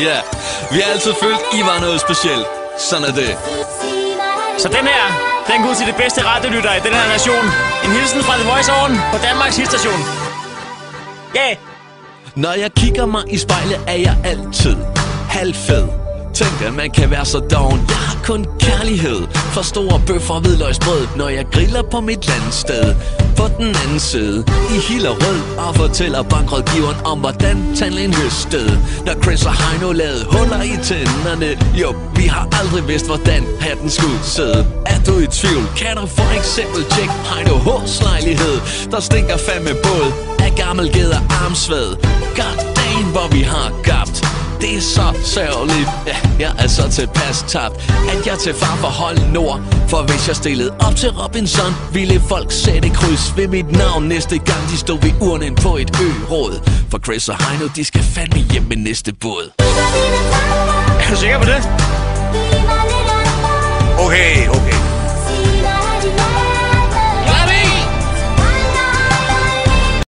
Ja, vi har altid følt, I var noget specielt. Sådan er det. Så den her, den går ud til de bedste radiolytter i den her nation. En hilsen fra The Voice Oven på Danmarks hitstation. Yeah! Når jeg kigger mig i spejlet, er jeg altid halvfed. Tænk, at man kan være så doven. Jeg har kun kærlighed for store bøffer og hvidløgsbrød, når jeg griller på mit landsted. På den anden side, i Hillerød, og fortæller bankrådgiveren om, hvordan tandlægen høstede. Når Chris og Heino lavede huller i tænderne. Jo, vi har aldrig vidst, hvordan hatten skulle sidde. Er du i tvivl, kan du for eksempel tjekke Heino H's lejlighed. Der stinker fandme båd af gammel geder armsved. God damn, hvor vi har gabt. Det er så sørgeligt, ja, jeg er så tilpas tabt, at jeg til far for hold nord. For hvis jeg stillede op til Robinson, ville folk sætte kryds ved mit navn næste gang de stod ved urnen på et ø-råd. For Chris og Heino, de skal fandme hjem med næste båd. Er du sikker på det? Okay.